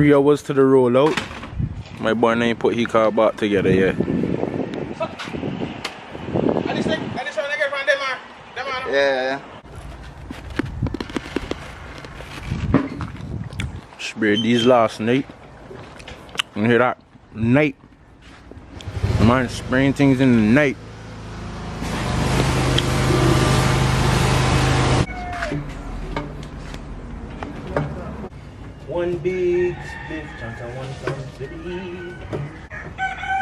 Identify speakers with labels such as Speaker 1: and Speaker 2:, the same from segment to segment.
Speaker 1: 3 hours to the rollout. My boy ain't put his car back together yet.
Speaker 2: Yeah.
Speaker 1: Sprayed these last night. You hear that? Night. Man, spraying things in the night. One big spliff, chance I want some city.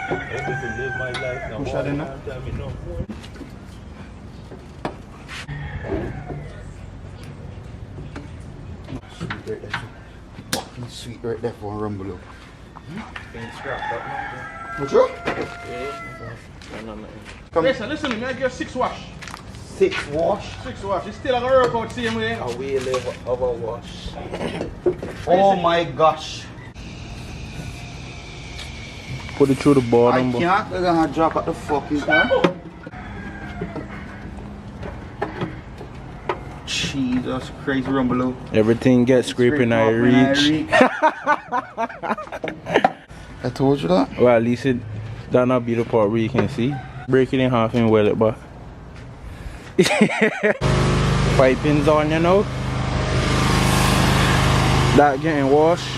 Speaker 1: Able to live my life now.
Speaker 2: Push out in there. Sweet right there. Fucking sweet right there for a rumble.
Speaker 1: Ain't scrapped up, man.
Speaker 2: What's wrong?
Speaker 1: Yeah.
Speaker 3: Listen, I give 6 wash.
Speaker 2: 6 wash?
Speaker 3: 6 wash. It's still like a work out same way.
Speaker 1: A wheel of a wash.
Speaker 2: Oh my gosh.
Speaker 1: Put it through the bottom.
Speaker 2: I can't. They're gonna drop at the fucking car. Jesus Christ, rumble.
Speaker 1: Everything gets scraping I reach.
Speaker 2: I told you that.
Speaker 1: Well, at least that not be the part where you can see. Break it in half and weld it back. Piping's on, you know. That getting washed.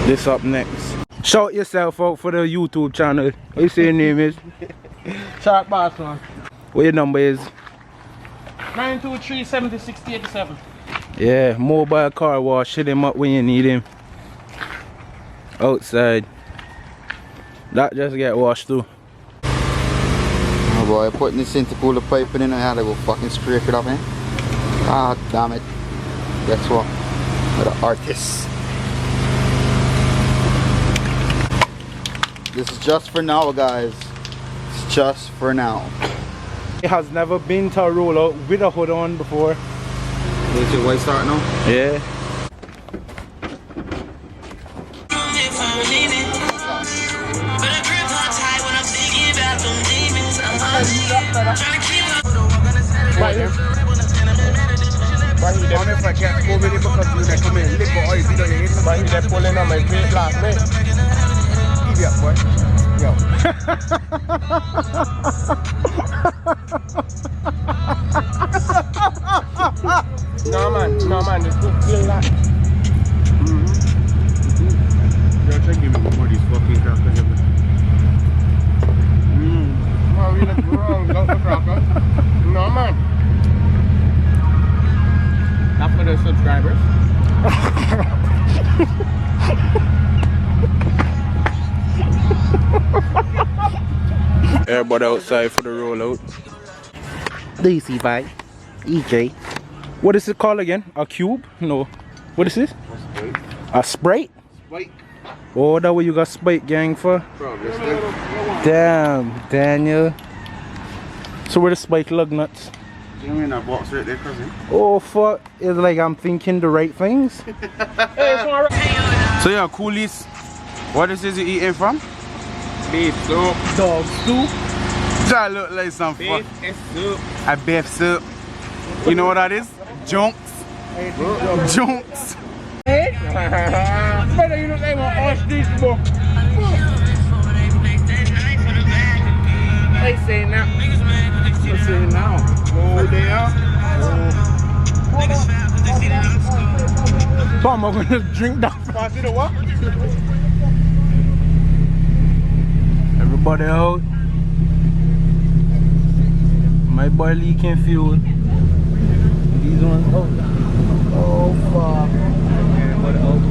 Speaker 1: This up next. Shout yourself out for the YouTube channel. What you say your name is?
Speaker 3: Sharp boss, man.
Speaker 1: What your number is?
Speaker 3: 923 70 60 87.
Speaker 1: Yeah, mobile car wash. Hit him up when you need him. Outside. That just get washed too.
Speaker 2: Oh boy, putting this in to pull the pipe in and I had to go fucking scrape it up, eh? Ah, damn it. Guess what? We're the artists. This is just for now, guys. It's just for now.
Speaker 1: It has never been to a rollout with a hood on before.
Speaker 2: Is your white start now?
Speaker 1: Yeah.
Speaker 3: What if I can't go with it because you come in lick or oil, but he's pulling on my plate last night. Give up, boy. Yo. No man, this cook feel that. You're trying to give me more of these fucking crackers. Oh, we look wrong, got the crackers. No man. Not for the subscribers.
Speaker 1: Everybody outside for the rollout.
Speaker 2: DC bike. EJ.
Speaker 1: What is it called again? A cube? No. What is this? A Sprite?
Speaker 2: Spike.
Speaker 1: Oh, that what you got Spike gang for?
Speaker 2: Probably.
Speaker 1: Damn, Daniel. So where the Spike lug nuts?
Speaker 2: You know in that box right there, cousin?
Speaker 1: Oh fuck, it's like I'm thinking the right things.
Speaker 2: So yeah, coolies, what is this you eating from?
Speaker 3: Beef soup.
Speaker 1: Dog stew.
Speaker 2: That look like some
Speaker 3: Beef soup.
Speaker 2: a beef soup. You know what that is? Junks. Junks.
Speaker 3: Better you look like an ostrich book. They say now.
Speaker 2: What's it now?
Speaker 3: Oh, they are.
Speaker 1: Tom, I'm gonna drink that.
Speaker 3: Pass it what?
Speaker 1: Everybody out. My boy leaking fuel. These ones out. Oh fuck. Everybody out.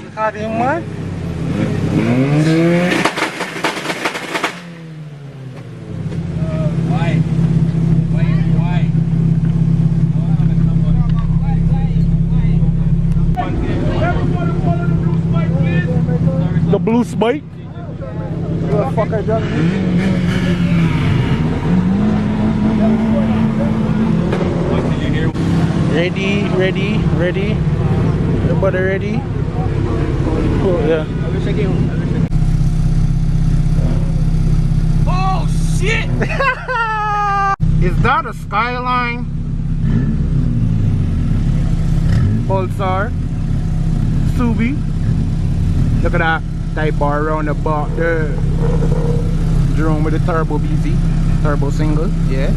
Speaker 1: Look at him, man. The blue spike? What the fuck I done? Ready. Everybody ready? Oh yeah.
Speaker 3: Oh shit!
Speaker 1: Is that a Skyline? Pulsar, Subi. Look at that type bar around the back there. Drone with the turbo BZ, turbo single, yeah.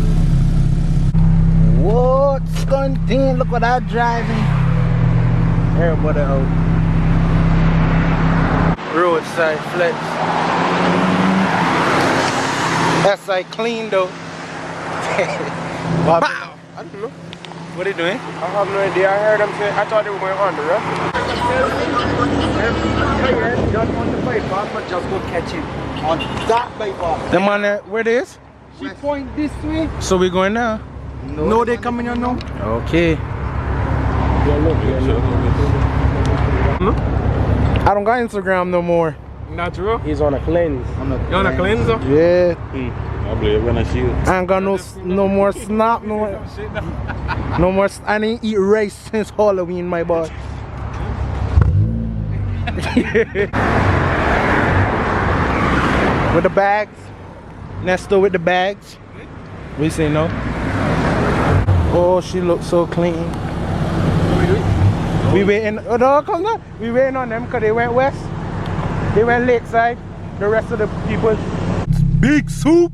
Speaker 1: What stunting? Look at that driving. Everybody out. Roadside flex. That's like clean though.
Speaker 3: Wow. I don't know.
Speaker 1: What are you doing?
Speaker 3: I have no idea. I heard them say, I thought they were going on the road. Just on the bypass, but just go catch him on that bypass.
Speaker 1: The man, where it is?
Speaker 3: She point this way.
Speaker 1: So we going now?
Speaker 3: No, they coming on now.
Speaker 1: Okay. I don't got Instagram no more.
Speaker 3: Natural. He's on a cleanse. You on a cleanser?
Speaker 1: Yeah.
Speaker 4: I believe when I see you.
Speaker 1: I ain't got no more snap, no more. I didn't eat rice since Halloween, my boy. With the bags, Nesto with the bags. We say no. Oh, she looks so clean. We waiting. Oh no, come on. We waiting on them because they went west. They went lakeside. The rest of the people. Big soup.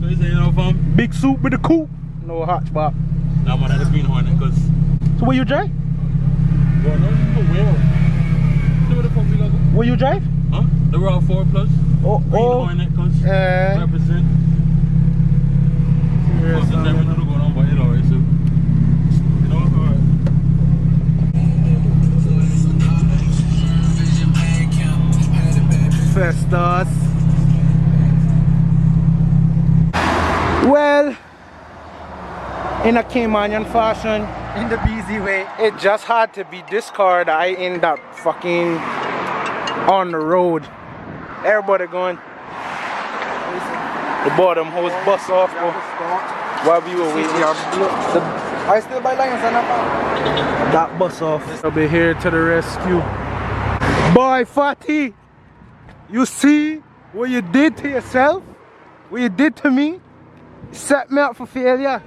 Speaker 4: So you say you know from?
Speaker 1: Big soup with the coupe. No hatchback.
Speaker 4: That one had a green hornet because.
Speaker 1: So where you drive?
Speaker 4: Well, no, where? Where the fuck we go?
Speaker 1: Where you drive?
Speaker 4: Huh? The Raw 4 Plus.
Speaker 1: Oh,
Speaker 4: Green hornet because represent.
Speaker 1: Yes,
Speaker 4: Never know what's going on, but it's alright, so. You know, alright.
Speaker 1: Festus. Well, in a Caymanian fashion,
Speaker 3: In the busy way.
Speaker 1: it just had to be this car that I end up fucking on the road. Everybody going. The bottom hose bust off while we were waiting.
Speaker 3: I still buy lions and
Speaker 1: That bus off. I'll be here to the rescue. Boy, Fatty, you see what you did to yourself? What you did to me? Set me up for failure.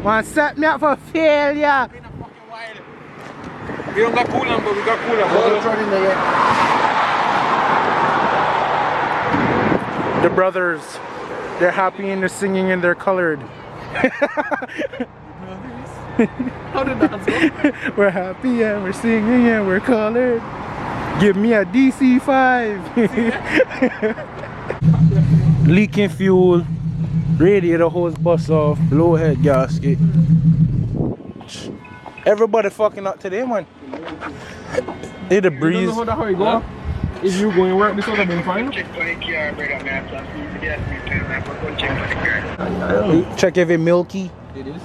Speaker 1: Man, set me up for failure.
Speaker 3: We don't got coolant, but we got coolant.
Speaker 1: The brothers, they're happy and they're singing and they're colored.
Speaker 3: How did that go?
Speaker 1: We're happy and we're singing and we're colored. Give me a DC5. Leaking fuel, radiator hose bust off, low head gasket. Everybody fucking up today, man. It a breeze.
Speaker 3: You don't know how it go? If you going to work, this would have been fine.
Speaker 1: Check if it's milky.
Speaker 3: It is.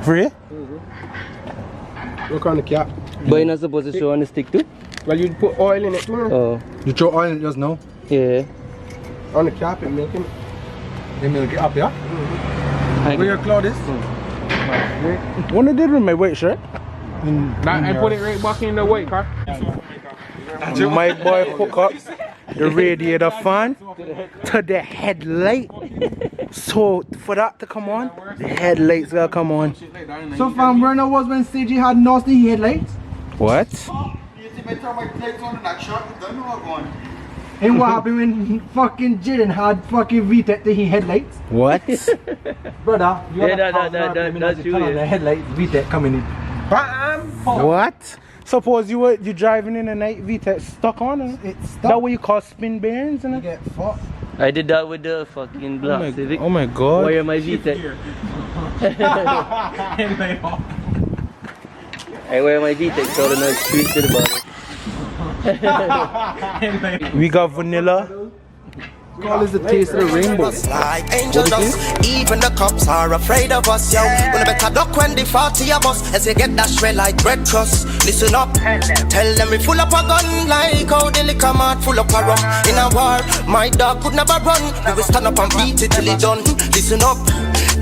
Speaker 1: Free?
Speaker 3: Look on the cap.
Speaker 5: But you're not supposed to show on the stick too?
Speaker 3: Well, you put oil in it too.
Speaker 5: Oh.
Speaker 3: You throw oil in it just now.
Speaker 5: Yeah.
Speaker 3: On the cap and milk it. They milk it up, yeah? Where your cloth is?
Speaker 1: What I did with my white shirt?
Speaker 3: I put it right back in the white car.
Speaker 1: My boy hook up the radiator fan to the headlight. So for that to come on, the headlights gotta come on.
Speaker 6: So from where I was when CG had nasty headlights?
Speaker 1: What?
Speaker 6: And what happened when fucking Jaden had fucking VTEC to his headlights?
Speaker 1: What?
Speaker 6: Brother, you
Speaker 5: that's true,
Speaker 6: on the headlights, VTEC coming in.
Speaker 1: What? Suppose you driving in the night, VTEC stuck on it.
Speaker 6: It's stuck.
Speaker 1: That what you call spin bearings,
Speaker 6: You
Speaker 1: innit?
Speaker 6: get fucked.
Speaker 5: I did that with the fucking black Civic.
Speaker 1: Oh my god.
Speaker 5: Wire my VTEC. I wear my VTEC so the noise squeeze to the bottom.
Speaker 1: We got vanilla.
Speaker 3: Call is the taste of the rainbow.
Speaker 7: Like angel dust, even the cops are afraid of us, yo. When better duck when the 40 of us, as you get that shred like bread crust. Listen up, tell them we full up a gun, like how the liquor mart full up a rum. In a war, my dog could never run. We will stand up and beat it till it done. Listen up,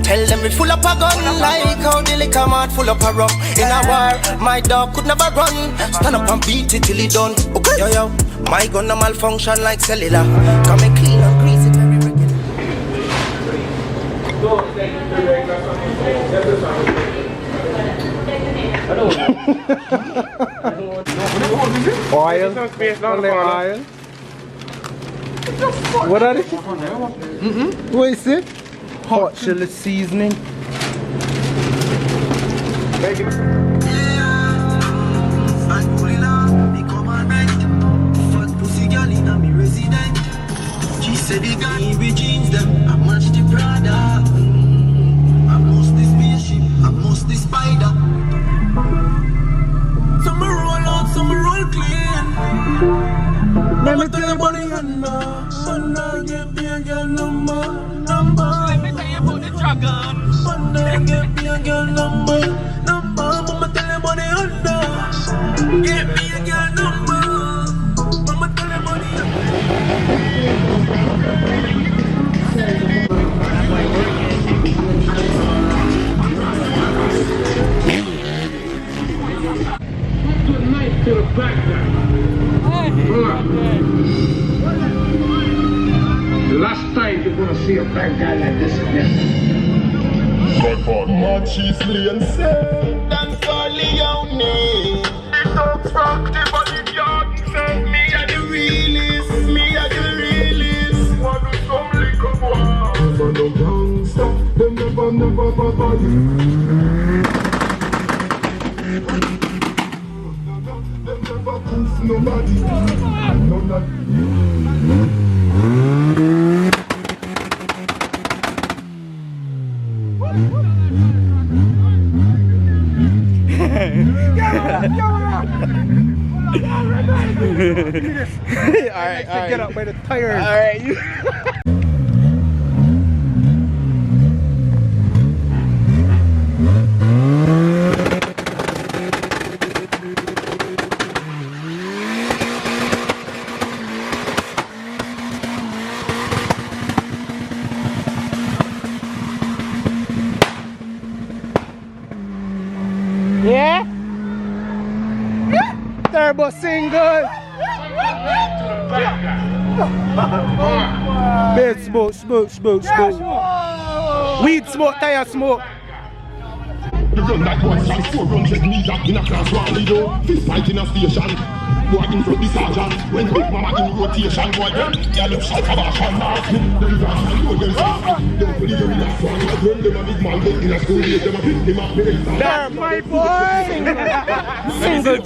Speaker 7: tell them we full up a gun, like how the liquor mart full up a rum. In a war, my dog could never run. Stand up and beat it till it done. Okay, yo yo. My gun no malfunction like cellular. Come and clean and grease it very regular.
Speaker 1: Oil. Only oil. What are they? What is it? Hot chili seasoning.
Speaker 7: She said he got me jeans them. I match the Prada. I must this spaceship. I must this spider. Some roll out, some roll clean. Let me tell you about the Honda. Get me a girl number. Let me tell you about the dragon. Get me a girl number. Mama tell you about the Honda. Get me a girl number. Mama tell you about the
Speaker 4: To the back there. The last time you're gonna see a bad guy like this again.
Speaker 3: Machisly and say, dance for Leone. It's so fucked, but it can't say me and the realest. Me and the realest. Want to some liquor boy. But the gangsta, them never nobody.
Speaker 1: Alright, get up by the tires.
Speaker 3: Alright, you.
Speaker 1: Yeah? Turbo single. Bed smoke. Weed smoke, tire smoke.
Speaker 3: The run that one shot 400 meters in a class 1 leader. Fist fight in a station. Boy in front the sergeant. When Big Mama in rotation, boy them yell up shot about shot mark. Them rush and go them stop. Don't believe them in a song. When them a big man go in a school, them a pick him up.
Speaker 1: There, my boy. Single. You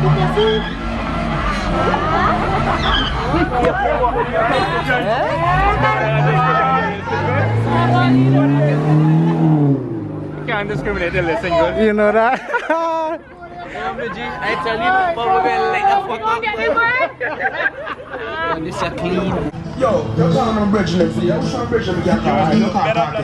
Speaker 1: can see.
Speaker 4: Can't discriminate the single.
Speaker 1: You know that?
Speaker 5: I tell you, Papa will like the fuck up. This is clean.
Speaker 3: Yo, you're talking about bridge them, see? I'm trying to bridge them again. You can't park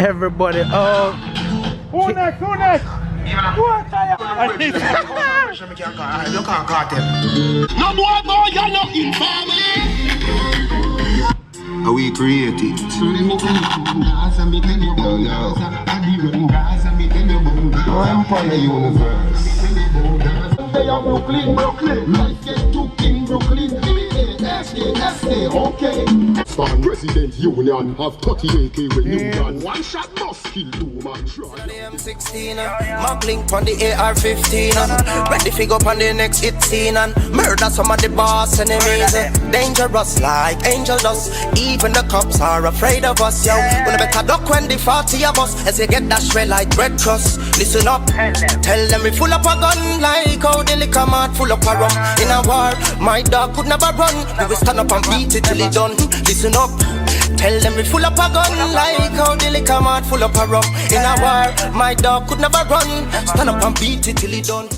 Speaker 1: Everybody,
Speaker 4: Who next?
Speaker 3: You can't cart them. No boy, you're not informing. Are we creative? I'm from the universe. They are Brooklyn. Life get to King Brooklyn. Okay. Fan Resident Union have 30 AK with new gun. One shot must kill 2 man.
Speaker 7: M16 Mark link on the AR-15 ready to go on the next hit scene and murder some of the boss enemies. Dangerous like angel dust. Even the cops are afraid of us, yo. We better duck when the 40 of us as you get that shred like bread crust. Listen up, tell them we full up a gun like how the liquor mart full up a rum. In a war, my dog could never run. We will stand up and beat it till it done. Listen up, tell them we full up a gun like how the liquor mart full up a rum. In a war, my dog could never run. Stand up and beat it till it done.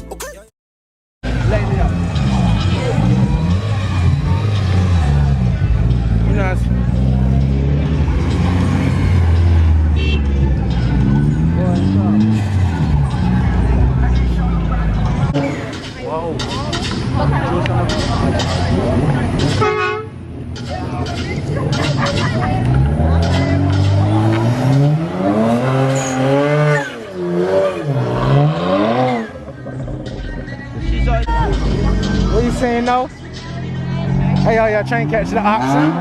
Speaker 1: Hey, yo, you're trying to catch the oxen?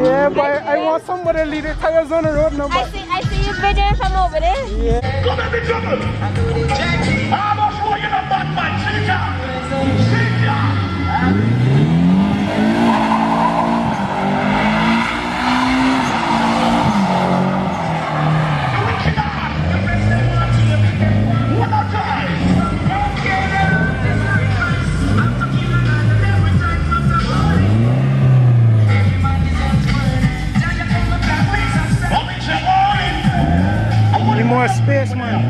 Speaker 1: Yeah, but I want somebody to lead the tires on the road now.
Speaker 5: I see you video from over there.
Speaker 1: Yeah.
Speaker 3: Come every trouble. I'm a fool, you're not bad man. Sit down. Sit down. What a time.
Speaker 1: Need more space, man.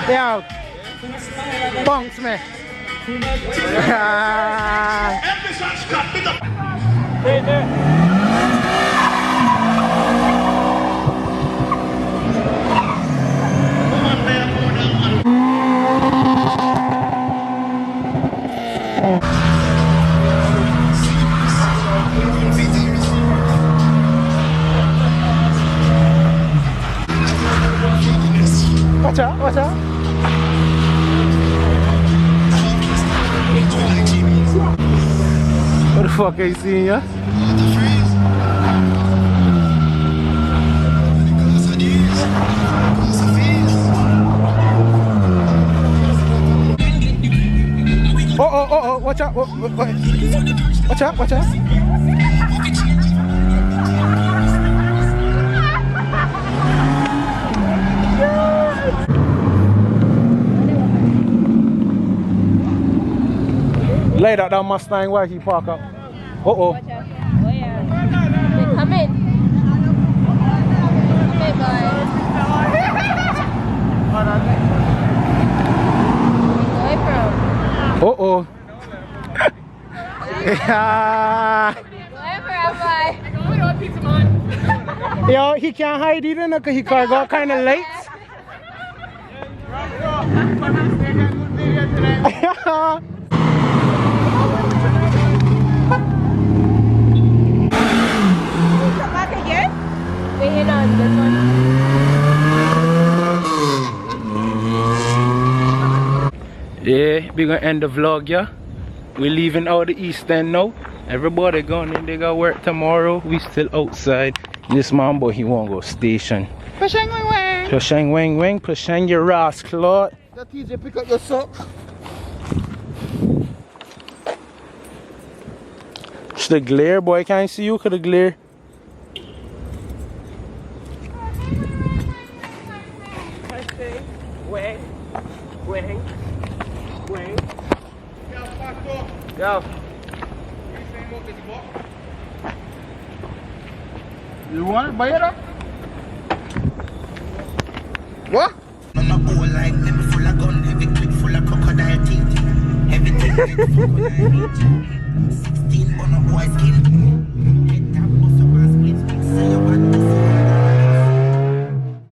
Speaker 1: Yeah, bunks me. Watch out, watch out. What the fuck are you seeing, yeah? Oh, watch out, watch out, watch out. Lay that down Mustang while he park up. Uh-oh.
Speaker 5: Oh yeah. Come in. Come in, boys. Where from?
Speaker 1: Uh-oh. Yeah.
Speaker 5: Wherever, boy.
Speaker 1: Yo, he can't hide either because he got kind of late.
Speaker 5: Waiting on this one.
Speaker 1: Yeah, we gonna end the vlog, yeah. We leaving out the East End now. Everybody going in, they got work tomorrow. We still outside. This man boy, he won't go station.
Speaker 2: Pushing wing wing.
Speaker 1: Pushing wing wing, pushing your ass, Claude.
Speaker 2: That TJ pick up your sock.
Speaker 1: It's the glare, boy. Can't see you, cause the glare. Wing. Go.
Speaker 2: You want it? Buy it up. What?
Speaker 7: Mama boy like them full of gun, heavy clip full of crocodile teeth. Everything like crocodile meat. 16 on a boy skin.